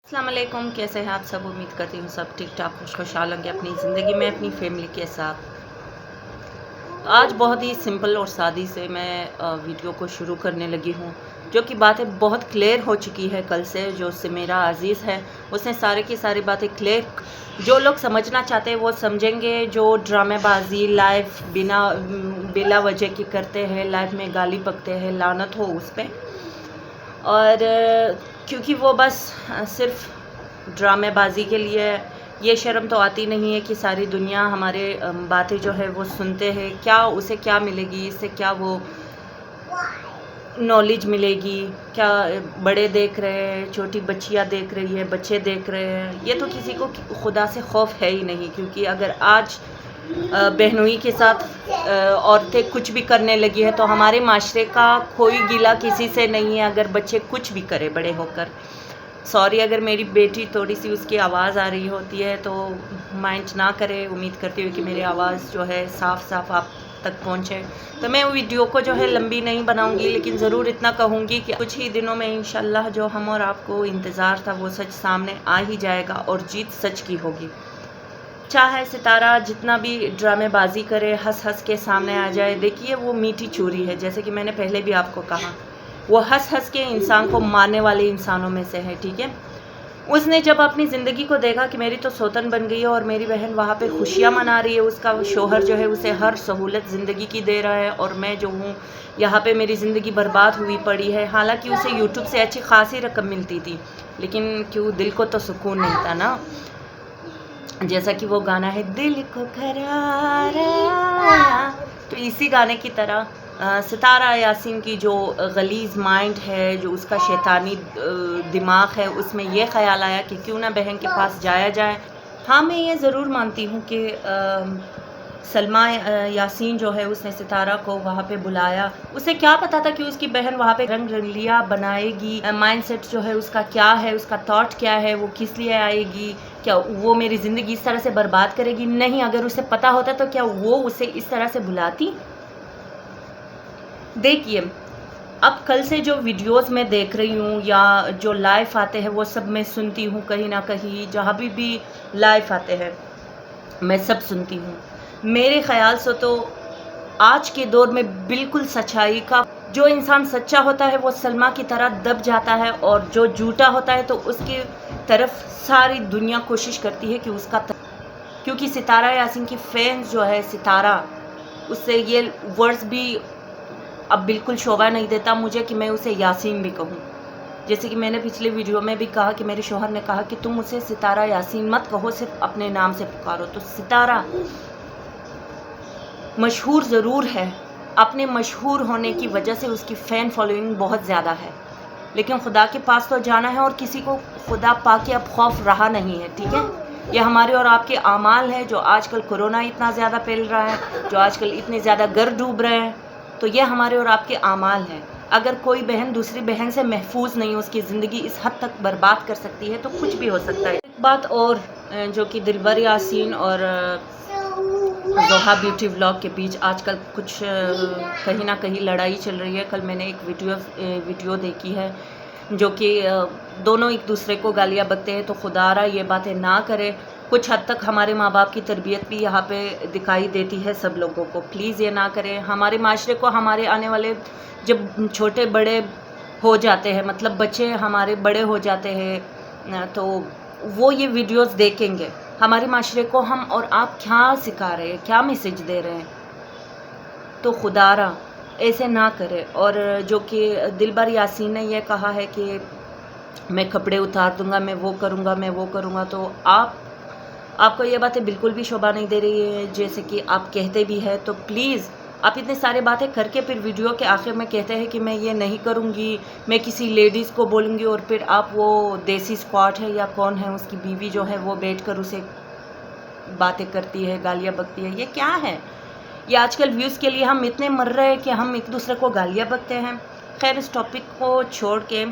अस्सलाम वालेकुम, कैसे हैं आप सब। उम्मीद करती हूँ सब ठीक ठाक खुशहाल होंगे अपनी ज़िंदगी में अपनी फैमिली के साथ। तो आज बहुत ही सिंपल और सादी से मैं वीडियो को शुरू करने लगी हूँ, जो कि बातें बहुत क्लियर हो चुकी है। कल से जो से मेरा अजीज़ है उसने सारे की सारी बातें क्लियर, जो लोग समझना चाहते हैं वो समझेंगे। जो ड्रामेबाजी लाइव बिला वजह की करते हैं, लाइव में गाली बकते हैं, लानत हो उस पर। और क्योंकि वो बस सिर्फ ड्रामेबाजी के लिए, ये शर्म तो आती नहीं है कि सारी दुनिया हमारे बातें जो है वो सुनते हैं। क्या उसे क्या मिलेगी इससे, क्या वो नॉलेज मिलेगी? क्या बड़े देख रहे हैं, छोटी बच्चियां देख रही है, बच्चे देख रहे हैं, ये तो किसी को खुदा से खौफ है ही नहीं। क्योंकि अगर आज बहनोई के साथ औरतें कुछ भी करने लगी है तो हमारे माशरे का कोई गिला किसी से नहीं है। अगर बच्चे कुछ भी करे बड़े होकर, सॉरी अगर मेरी बेटी थोड़ी सी उसकी आवाज़ आ रही होती है तो माइंड ना करे। उम्मीद करती हूँ कि मेरी आवाज़ जो है साफ साफ आप तक पहुँचे। तो मैं वीडियो को जो है लंबी नहीं बनाऊंगी, लेकिन ज़रूर इतना कहूँगी कि कुछ ही दिनों में इंशाल्लाह जो हम और आपको इंतज़ार था वो सच सामने आ ही जाएगा और जीत सच की होगी। चाहे सितारा जितना भी ड्रामेबाजी करे, हंस हंस के सामने आ जाए। देखिए वो मीठी चूरी है, जैसे कि मैंने पहले भी आपको कहा, वो हंस हंस के इंसान को मारने वाले इंसानों में से है। ठीक है, उसने जब अपनी ज़िंदगी को देखा कि मेरी तो सौतन बन गई है और मेरी बहन वहाँ पे खुशियाँ मना रही है, उसका शोहर जो है उसे हर सहूलत ज़िंदगी की दे रहा है और मैं जो हूँ यहाँ पे मेरी ज़िंदगी बर्बाद हुई पड़ी है। हालांकि उसे यूट्यूब से अच्छी खासी रकम मिलती थी, लेकिन क्यों दिल को तो सुकून नहीं था ना। जैसा कि वो गाना है, दिल को करार आया, तो इसी गाने की तरह सितारा यासीन की जो गलीज़ माइंड है, जो उसका शैतानी दिमाग है, उसमें ये ख्याल आया कि क्यों ना बहन के पास जाया जाए। हाँ, मैं ये ज़रूर मानती हूँ कि सलमा यासीन जो है उसने सितारा को वहाँ पे बुलाया। उसे क्या पता था कि उसकी बहन वहाँ पे रंग रंगलिया बनाएगी। माइंडसेट जो है उसका क्या है, उसका थॉट क्या है, वो किस लिए आएगी, क्या वो मेरी ज़िंदगी इस तरह से बर्बाद करेगी? नहीं, अगर उसे पता होता तो क्या वो उसे इस तरह से बुलाती? देखिए, अब कल से जो वीडियोस मैं देख रही हूँ या जो लाइव आते हैं वो सब मैं सुनती हूँ। कहीं ना कहीं जहाँ भी लाइव आते हैं मैं सब सुनती हूँ। मेरे ख्याल से तो आज के दौर में बिल्कुल सच्चाई का, जो इंसान सच्चा होता है वो सलमा की तरह दब जाता है, और जो झूठा होता है तो उसकी तरफ सारी दुनिया कोशिश करती है कि उसका क्योंकि सितारा यासीन की फैंस जो है, सितारा, उससे ये वर्ड्स भी अब बिल्कुल शोभा नहीं देता मुझे कि मैं उसे यासीन भी कहूँ। जैसे कि मैंने पिछले वीडियो में भी कहा कि मेरे शोहर ने कहा कि तुम उसे सितारा यासीन मत कहो, सिर्फ अपने नाम से पुकारो। तो सितारा मशहूर ज़रूर है, अपने मशहूर होने की वजह से उसकी फ़ैन फॉलोइंग बहुत ज़्यादा है, लेकिन खुदा के पास तो जाना है और किसी को खुदा पा के अब खौफ रहा नहीं है। ठीक है, ये हमारे और आपके आमाल है। जो आजकल कोरोना इतना ज़्यादा फैल रहा है, जो आजकल इतने ज़्यादा घर डूब रहे हैं, तो ये हमारे और आपके आमाल हैं। अगर कोई बहन दूसरी बहन से महफूज नहीं, उसकी ज़िंदगी इस हद तक बर्बाद कर सकती है तो कुछ भी हो सकता है। एक बात और, जो कि दिलबर यासीन और जोहा ब्यूटी व्लॉग के बीच आजकल कुछ कहीं ना कहीं लड़ाई चल रही है। कल मैंने एक वीडियो देखी है जो कि दोनों एक दूसरे को गालियाँ बकते हैं। तो खुदारा ये बातें ना करें। कुछ हद तक हमारे माँ बाप की तरबियत भी यहाँ पे दिखाई देती है सब लोगों को। प्लीज़ ये ना करें। हमारे माशरे को, हमारे आने वाले जब छोटे बड़े हो जाते हैं, मतलब बच्चे हमारे बड़े हो जाते हैं, तो वो ये वीडियोस देखेंगे। हमारे माशरे को हम और आप क्या सिखा रहे हैं, क्या मैसेज दे रहे हैं? तो खुदारा ऐसे ना करें। और जो कि दिलबर यासीन ने यह कहा है कि मैं कपड़े उतार दूंगा, मैं वो करूँगा, मैं वो करूँगा, तो आपको ये बातें बिल्कुल भी शोभा नहीं दे रही है। जैसे कि आप कहते भी हैं, तो प्लीज़ आप इतने सारे बातें करके फिर वीडियो के आखिर में कहते हैं कि मैं ये नहीं करूँगी, मैं किसी लेडीज़ को बोलूँगी, और फिर आप वो देसी स्क्वाड है या कौन है उसकी बीवी जो है वो बैठकर उसे बातें करती है, गालियाँ बकती है। ये क्या है? ये आजकल व्यूज़ के लिए हम इतने मर रहे हैं कि हम एक दूसरे को गालियाँ बकते हैं। खैर, इस टॉपिक को छोड़ के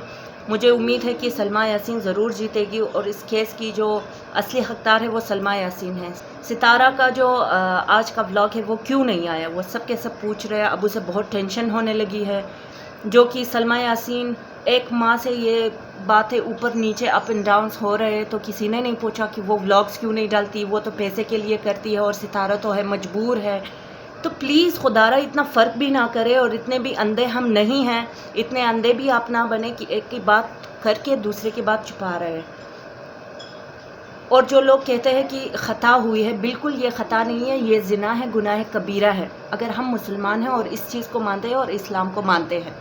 मुझे उम्मीद है कि सलमा यासीन ज़रूर जीतेगी, और इस केस की जो असली हकदार है वो सलमा यासीन है। सितारा का जो आज का व्लॉग है वो क्यों नहीं आया, वो सब के सब पूछ रहे हैं। अब उसे बहुत टेंशन होने लगी है, जो कि सलमा यासीन एक माह से ये बातें ऊपर नीचे अप एंड डाउन्स हो रहे हैं, तो किसी ने नहीं पूछा कि वो व्लॉग्स क्यों नहीं डालती, वो तो पैसे के लिए करती है और सितारा तो है मजबूर है। तो प्लीज़ खुदारा इतना फ़र्क भी ना करे, और इतने भी अंधे हम नहीं हैं, इतने अंधे भी आप ना बने कि एक की बात करके दूसरे की बात छुपा रहे हैं। और जो लोग कहते हैं कि ख़ता हुई है, बिल्कुल ये ख़ता नहीं है, ये ज़िना है, गुनाह कबीरा है। अगर हम मुसलमान हैं और इस चीज़ को मानते हैं और इस्लाम को मानते हैं,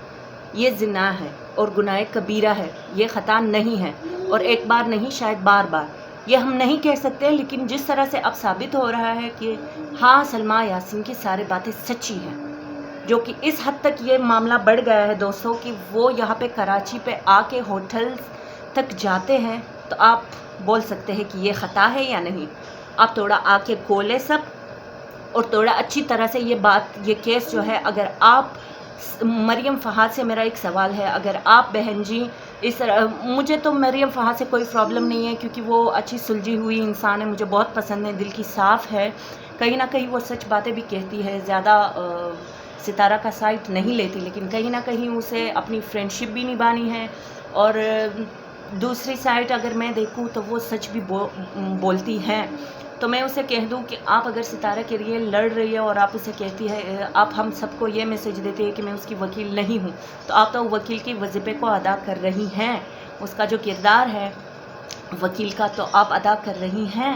ये ज़िना है और गुनाह कबीरा है, ये ख़ता नहीं है। और एक बार नहीं, शायद बार बार, ये हम नहीं कह सकते, लेकिन जिस तरह से अब साबित हो रहा है कि हाँ, सलमा यासीन की सारी बातें सच्ची हैं, जो कि इस हद तक ये मामला बढ़ गया है दोस्तों कि वो यहाँ पे कराची पे आके होटल तक जाते हैं। तो आप बोल सकते हैं कि ये ख़ता है या नहीं। आप थोड़ा आके खोले सब, और थोड़ा अच्छी तरह से ये बात, ये केस जो है, अगर आप मरियम फ़हाद से मेरा एक सवाल है, अगर आप बहन जी इस तरह, मुझे तो मरियम फ़हाद से कोई प्रॉब्लम नहीं है, क्योंकि वो अच्छी सुलझी हुई इंसान है, मुझे बहुत पसंद है, दिल की साफ़ है, कहीं ना कहीं वो सच बातें भी कहती है, ज़्यादा सितारा का साइड नहीं लेती, लेकिन कहीं ना कहीं उसे अपनी फ्रेंडशिप भी निभानी है। और दूसरी साइड अगर मैं देखूं तो वो सच भी बोलती हैं। तो मैं उसे कह दूं कि आप अगर सितारा के लिए लड़ रही है और आप उसे कहती है, आप हम सबको ये मैसेज देते हैं कि मैं उसकी वकील नहीं हूं, तो आप तो वकील की वजीफ़े को अदा कर रही हैं, उसका जो किरदार है वकील का तो आप अदा कर रही हैं।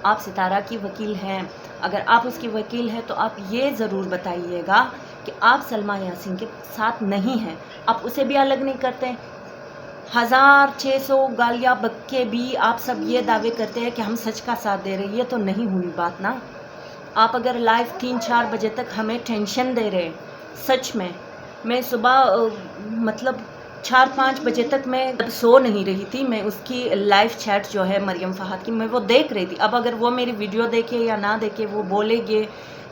आप सितारा की वकील हैं। अगर आप उसकी वकील हैं तो आप ये ज़रूर बताइएगा कि आप सलमा यासीन के साथ नहीं हैं, आप उसे भी अलग नहीं करते। 1600 गालियाँ बक के भी आप सब ये दावे करते हैं कि हम सच का साथ दे रहे हैं, ये तो नहीं हुई बात ना। आप अगर लाइव 3-4 बजे तक हमें टेंशन दे रहे, सच में मैं सुबह मतलब 4-5 बजे तक मैं सो नहीं रही थी, मैं उसकी लाइव चैट जो है मरियम फ़हाद की, मैं वो देख रही थी। अब अगर वो मेरी वीडियो देखे या ना देखे, वो बोलेंगे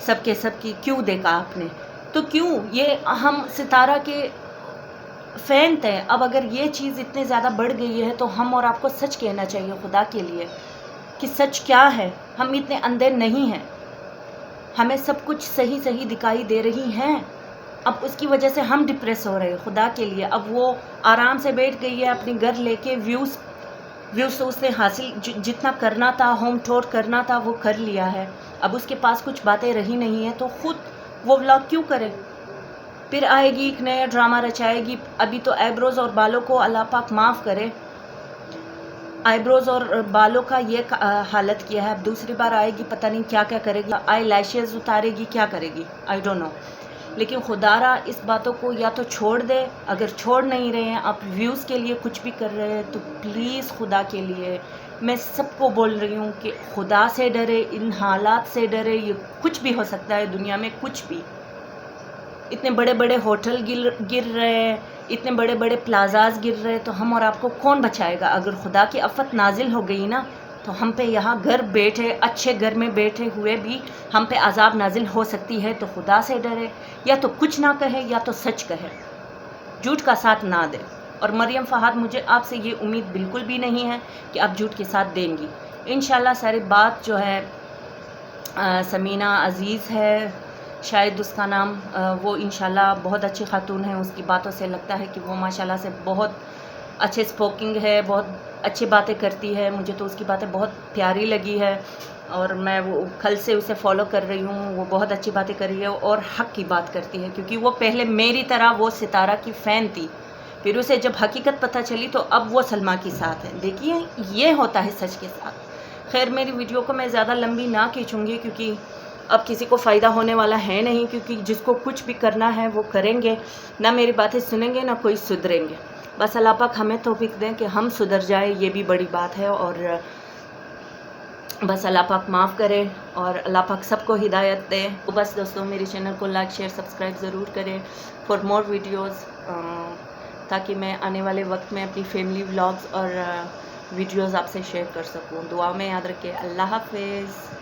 सबके सब की क्यों देखा आपने, तो क्यों, ये हम सितारा के फ़ैन थे। अब अगर ये चीज़ इतनी ज़्यादा बढ़ गई है तो हम और आपको सच कहना चाहिए खुदा के लिए कि सच क्या है। हम इतने अंधे नहीं हैं, हमें सब कुछ सही सही दिखाई दे रही हैं। अब उसकी वजह से हम डिप्रेस हो रहे हैं खुदा के लिए। अब वो आराम से बैठ गई है अपनी घर लेके, व्यूज़ तो उसने हासिल जितना करना था, होम टूर करना था, वो कर लिया है। अब उसके पास कुछ बातें रही नहीं हैं, तो ख़ुद वो व्लॉग क्यों करे, फिर आएगी एक नया ड्रामा रचाएगी। अभी तो आईब्रोज़ और बालों को अल्लाह पाक माफ़ करे, आईब्रोज़ और बालों का ये हालत किया है। अब दूसरी बार आएगी, पता नहीं क्या क्या करेगी, आई लैशेज़ उतारेगी, क्या करेगी, आई डोंट नो। लेकिन खुदारा इस बातों को या तो छोड़ दे। अगर छोड़ नहीं रहे हैं, आप व्यूज़ के लिए कुछ भी कर रहे हैं, तो प्लीज़ खुदा के लिए मैं सबको बोल रही हूँ कि खुदा से डरे, इन हालात से डरे। ये कुछ भी हो सकता है दुनिया में, कुछ भी। इतने बड़े बड़े होटल गिर रहे हैं, इतने बड़े बड़े प्लाजाज गिर रहे हैं, तो हम और आपको कौन बचाएगा। अगर खुदा की आफत नाजिल हो गई ना, तो हम पे यहाँ घर बैठे, अच्छे घर में बैठे हुए भी हम पे अजाब नाजिल हो सकती है। तो खुदा से डरे, या तो कुछ ना कहे या तो सच कहे, झूठ का साथ ना दे। और मरियम फ़हाद, मुझे आपसे ये उम्मीद बिल्कुल भी नहीं है कि आप झूठ के साथ देंगी। इंशाल्लाह सारी बात जो है समीना अज़ीज़ है शायद उसका नाम, वो इंशाल्लाह बहुत अच्छी खातून है। उसकी बातों से लगता है कि वो माशाल्लाह से बहुत अच्छे स्पोकिंग है, बहुत अच्छी बातें करती है। मुझे तो उसकी बातें बहुत प्यारी लगी है, और मैं वो कल से उसे फॉलो कर रही हूँ। वो बहुत अच्छी बातें कर रही है और हक़ की बात करती है, क्योंकि वो पहले मेरी तरह वो सितारा की फ़ैन थी, फिर उसे जब हकीकत पता चली तो अब वो सलमा के साथ है। देखिए, ये होता है सच के साथ। खैर, मेरी वीडियो को मैं ज़्यादा लंबी ना खींचूँगी, क्योंकि अब किसी को फ़ायदा होने वाला है नहीं, क्योंकि जिसको कुछ भी करना है वो करेंगे, ना मेरी बातें सुनेंगे ना कोई सुधरेंगे। बस अल्लाह पाक हमें तौफीक दें कि हम सुधर जाए, ये भी बड़ी बात है। और बस अल्लाह पाक माफ़ करे और अल्लाह पाक सबको हिदायत दे। तो बस दोस्तों, मेरे चैनल को लाइक शेयर सब्सक्राइब ज़रूर करें फॉर मोर वीडियोज़, ताकि मैं आने वाले वक्त में अपनी फैमिली व्लॉग्स और वीडियोज़ आपसे शेयर कर सकूँ। दुआ में याद रखें। अल्लाह हाफ़िज़।